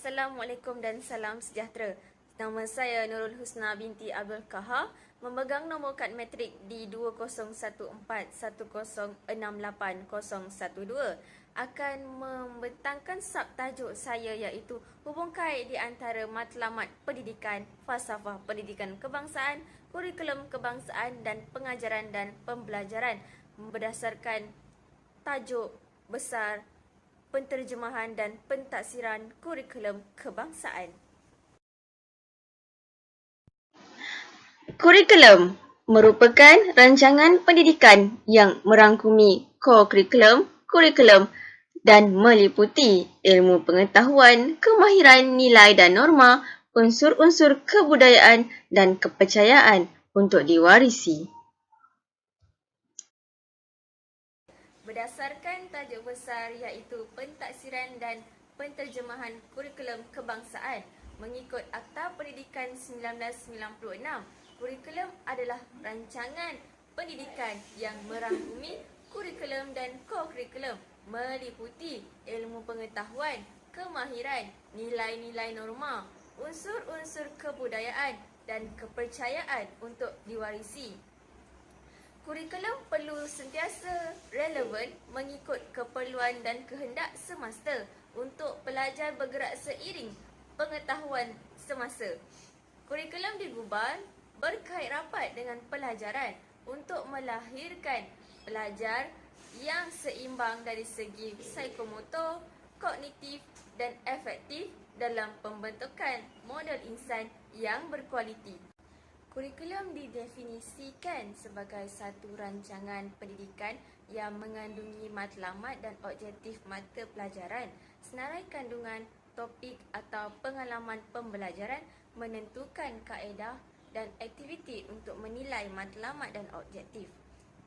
Assalamualaikum dan salam sejahtera. Nama saya Nurul Husna binti Abdul Kahar, memegang nombor kad matrik di 201410680012. Akan membentangkan subtajuk saya iaitu hubung kait di antara matlamat pendidikan, falsafah pendidikan kebangsaan, kurikulum kebangsaan dan pengajaran dan pembelajaran berdasarkan tajuk besar penterjemahan dan pentaksiran kurikulum kebangsaan. Kurikulum merupakan rancangan pendidikan yang merangkumi kurikulum, dan meliputi ilmu pengetahuan, kemahiran, nilai dan norma, unsur-unsur kebudayaan dan kepercayaan untuk diwarisi. Berdasarkan tajuk besar iaitu pentaksiran dan penterjemahan kurikulum kebangsaan mengikut Akta Pendidikan 1996, kurikulum adalah rancangan pendidikan yang merangkumi kurikulum dan kurikulum meliputi ilmu pengetahuan, kemahiran, nilai-nilai norma, unsur-unsur kebudayaan dan kepercayaan untuk diwarisi. Kurikulum perlu sentiasa relevan mengikut keperluan dan kehendak semasa untuk pelajar bergerak seiring pengetahuan semasa. Kurikulum digubal berkait rapat dengan pelajaran untuk melahirkan pelajar yang seimbang dari segi psikomotor, kognitif dan efektif dalam pembentukan model insan yang berkualiti. Kurikulum didefinisikan sebagai satu rancangan pendidikan yang mengandungi matlamat dan objektif mata pelajaran, senarai kandungan, topik atau pengalaman pembelajaran, menentukan kaedah dan aktiviti untuk menilai matlamat dan objektif.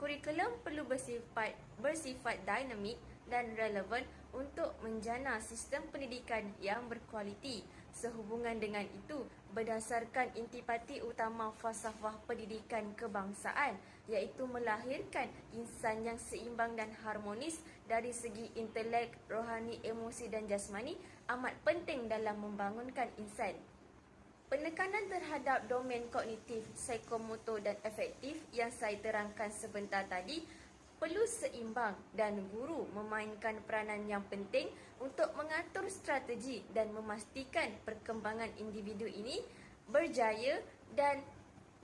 Kurikulum perlu bersifat dinamik dan relevan untuk menjana sistem pendidikan yang berkualiti. Sehubungan dengan itu, berdasarkan intipati utama falsafah pendidikan kebangsaan iaitu melahirkan insan yang seimbang dan harmonis dari segi intelek, rohani, emosi dan jasmani amat penting dalam membangunkan insan. Penekanan terhadap domen kognitif, psikomotor dan efektif yang saya terangkan sebentar tadi perlu seimbang dan guru memainkan peranan yang penting untuk mengatur strategi dan memastikan perkembangan individu ini berjaya dan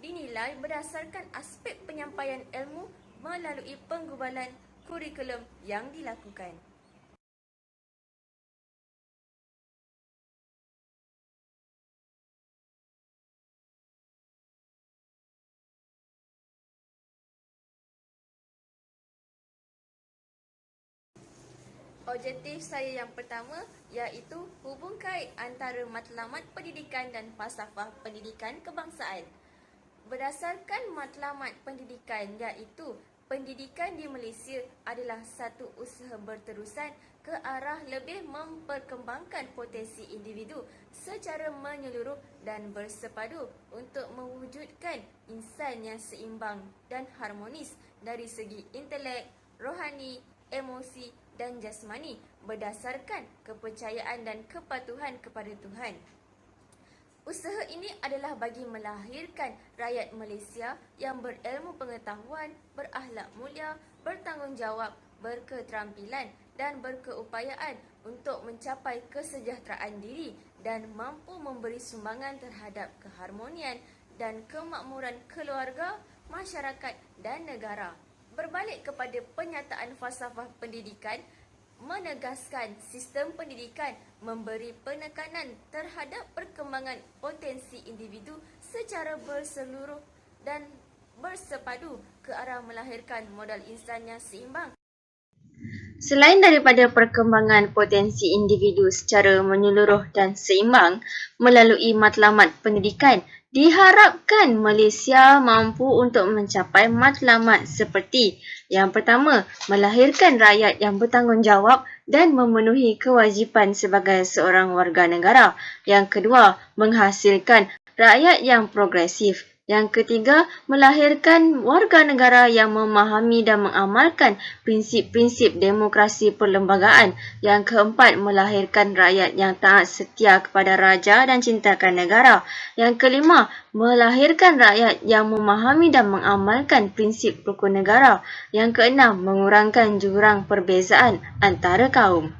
dinilai berdasarkan aspek penyampaian ilmu melalui penggubalan kurikulum yang dilakukan. Objektif saya yang pertama iaitu hubung kait antara matlamat pendidikan dan falsafah pendidikan kebangsaan. Berdasarkan matlamat pendidikan iaitu pendidikan di Malaysia adalah satu usaha berterusan ke arah lebih memperkembangkan potensi individu secara menyeluruh dan bersepadu untuk mewujudkan insan yang seimbang dan harmonis dari segi intelek, rohani, emosi dan jasmani berdasarkan kepercayaan dan kepatuhan kepada Tuhan. Usaha ini adalah bagi melahirkan rakyat Malaysia yang berilmu pengetahuan, berakhlak mulia, bertanggungjawab, berketerampilan dan berkeupayaan untuk mencapai kesejahteraan diri dan mampu memberi sumbangan terhadap keharmonian dan kemakmuran keluarga, masyarakat dan negara. Berbalik kepada penyataan falsafah pendidikan, menegaskan sistem pendidikan memberi penekanan terhadap perkembangan potensi individu secara berseluruh dan bersepadu ke arah melahirkan modal insan yang seimbang. Selain daripada perkembangan potensi individu secara menyeluruh dan seimbang melalui matlamat pendidikan, diharapkan Malaysia mampu untuk mencapai matlamat seperti yang pertama, melahirkan rakyat yang bertanggungjawab dan memenuhi kewajipan sebagai seorang warga negara. Yang kedua, menghasilkan rakyat yang progresif Yang ketiga, melahirkan warga negara yang memahami dan mengamalkan prinsip-prinsip demokrasi perlembagaan. Yang keempat, melahirkan rakyat yang taat setia kepada raja dan cintakan negara. Yang kelima, melahirkan rakyat yang memahami dan mengamalkan prinsip rukun negara. Yang keenam, mengurangkan jurang perbezaan antara kaum.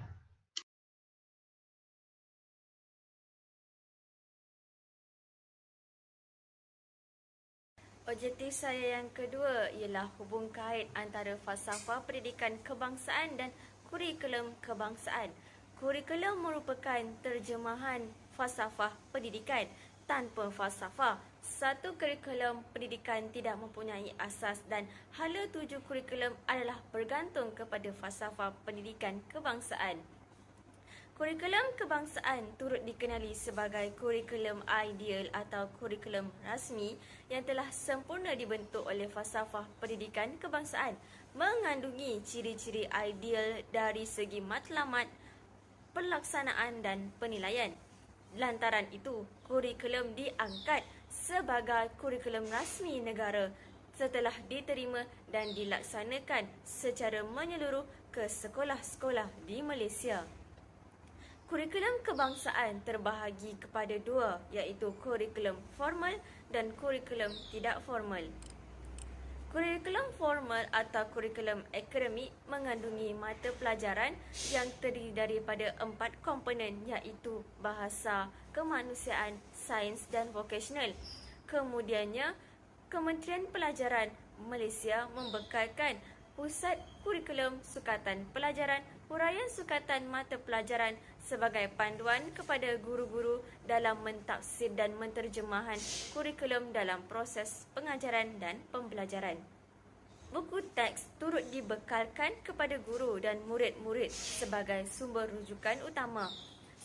Objektif saya yang kedua ialah hubung kait antara falsafah pendidikan kebangsaan dan kurikulum kebangsaan. Kurikulum merupakan terjemahan falsafah pendidikan. Tanpa falsafah, satu kurikulum pendidikan tidak mempunyai asas dan hala tuju kurikulum adalah bergantung kepada falsafah pendidikan kebangsaan. Kurikulum kebangsaan turut dikenali sebagai kurikulum ideal atau kurikulum rasmi yang telah sempurna dibentuk oleh falsafah pendidikan kebangsaan, mengandungi ciri-ciri ideal dari segi matlamat, pelaksanaan dan penilaian. Lantaran itu, kurikulum diangkat sebagai kurikulum rasmi negara setelah diterima dan dilaksanakan secara menyeluruh ke sekolah-sekolah di Malaysia. Kurikulum kebangsaan terbahagi kepada dua, iaitu kurikulum formal dan kurikulum tidak formal. Kurikulum formal atau kurikulum akademik mengandungi mata pelajaran yang terdiri daripada 4 komponen, iaitu bahasa, kemanusiaan, sains dan vokasional. Kemudiannya, Kementerian Pelajaran Malaysia membekalkan Pusat Kurikulum Sukatan Pelajaran, huraian sukatan mata pelajaran sebagai panduan kepada guru-guru dalam mentafsir dan menterjemahan kurikulum dalam proses pengajaran dan pembelajaran. Buku teks turut dibekalkan kepada guru dan murid-murid sebagai sumber rujukan utama.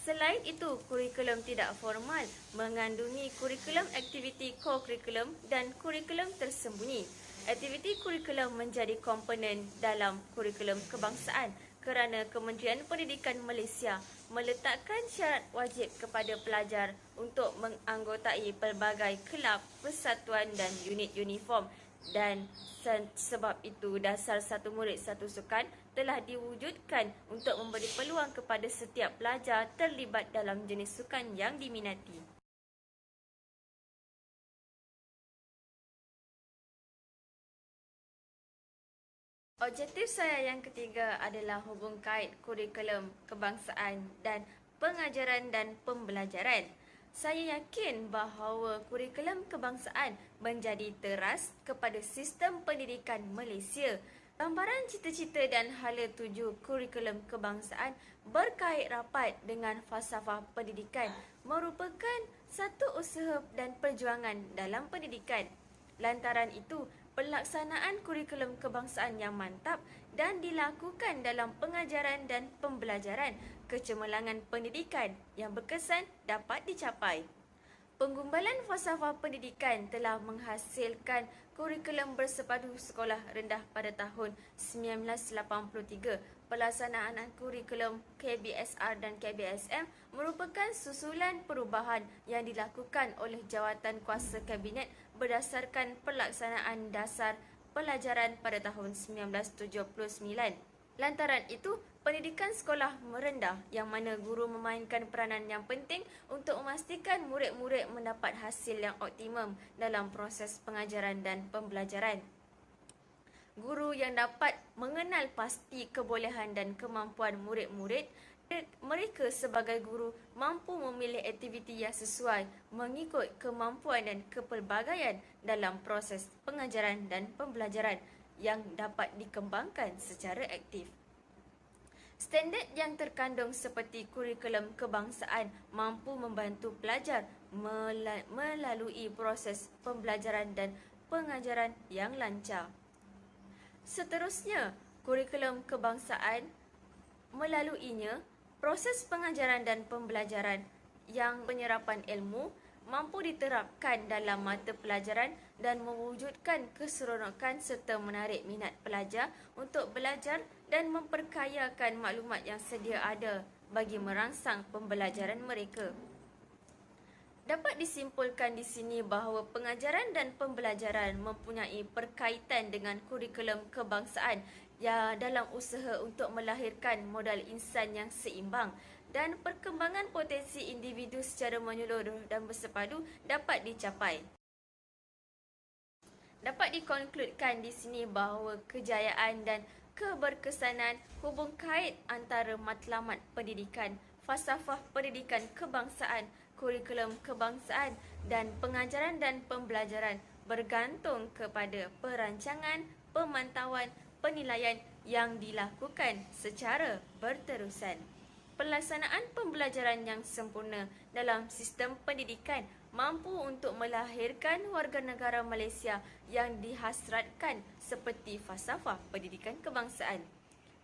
Selain itu, kurikulum tidak formal mengandungi kurikulum aktiviti co-kurikulum dan kurikulum tersembunyi. Aktiviti kurikulum menjadi komponen dalam kurikulum kebangsaan kerana Kementerian Pendidikan Malaysia meletakkan syarat wajib kepada pelajar untuk menganggotai pelbagai kelab, persatuan dan unit uniform, dan sebab itu dasar satu murid satu sukan telah diwujudkan untuk memberi peluang kepada setiap pelajar terlibat dalam jenis sukan yang diminati. Objektif saya yang ketiga adalah hubung kait kurikulum kebangsaan dan pengajaran dan pembelajaran. Saya yakin bahawa kurikulum kebangsaan menjadi teras kepada sistem pendidikan Malaysia. Gambaran cita-cita dan hala tuju kurikulum kebangsaan berkait rapat dengan falsafah pendidikan, merupakan satu usaha dan perjuangan dalam pendidikan. Lantaran itu, pelaksanaan kurikulum kebangsaan yang mantap dan dilakukan dalam pengajaran dan pembelajaran, kecemerlangan pendidikan yang berkesan dapat dicapai. Penggumbalan falsafah pendidikan telah menghasilkan kurikulum bersepadu sekolah rendah pada tahun 1983. Pelaksanaan kurikulum KBSR dan KBSM merupakan susulan perubahan yang dilakukan oleh Jawatan Kuasa Kabinet berdasarkan pelaksanaan dasar pelajaran pada tahun 1979. Lantaran itu, pendidikan sekolah merendah yang mana guru memainkan peranan yang penting untuk memastikan murid-murid mendapat hasil yang optimum dalam proses pengajaran dan pembelajaran. Guru yang dapat mengenal pasti kebolehan dan kemampuan murid-murid, mereka sebagai guru mampu memilih aktiviti yang sesuai mengikut kemampuan dan kepelbagaian dalam proses pengajaran dan pembelajaran yang dapat dikembangkan secara aktif. Standard yang terkandung seperti kurikulum kebangsaan mampu membantu pelajar melalui proses pembelajaran dan pengajaran yang lancar. Seterusnya, kurikulum kebangsaan melaluinya proses pengajaran dan pembelajaran yang penyerapan ilmu mampu diterapkan dalam mata pelajaran dan mewujudkan keseronokan serta menarik minat pelajar untuk belajar dan memperkayakan maklumat yang sedia ada bagi merangsang pembelajaran mereka. Dapat disimpulkan di sini bahawa pengajaran dan pembelajaran mempunyai perkaitan dengan kurikulum kebangsaan yang dalam usaha untuk melahirkan modal insan yang seimbang dan perkembangan potensi individu secara menyeluruh dan bersepadu dapat dicapai. Dapat dikonkludkan di sini bahawa kejayaan dan keberkesanan hubung kait antara matlamat pendidikan, falsafah pendidikan kebangsaan, kurikulum kebangsaan dan pengajaran dan pembelajaran bergantung kepada perancangan, pemantauan, penilaian yang dilakukan secara berterusan. Pelaksanaan pembelajaran yang sempurna dalam sistem pendidikan mampu untuk melahirkan warga negara Malaysia yang dihasratkan seperti falsafah pendidikan kebangsaan.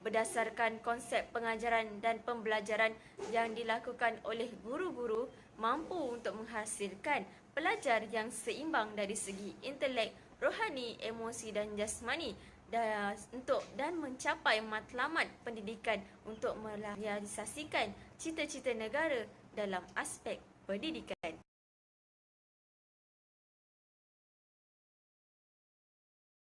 Berdasarkan konsep pengajaran dan pembelajaran yang dilakukan oleh guru-guru mampu untuk menghasilkan pelajar yang seimbang dari segi intelek, rohani, emosi dan jasmani dan mencapai matlamat pendidikan untuk merealisasikan cita-cita negara dalam aspek pendidikan.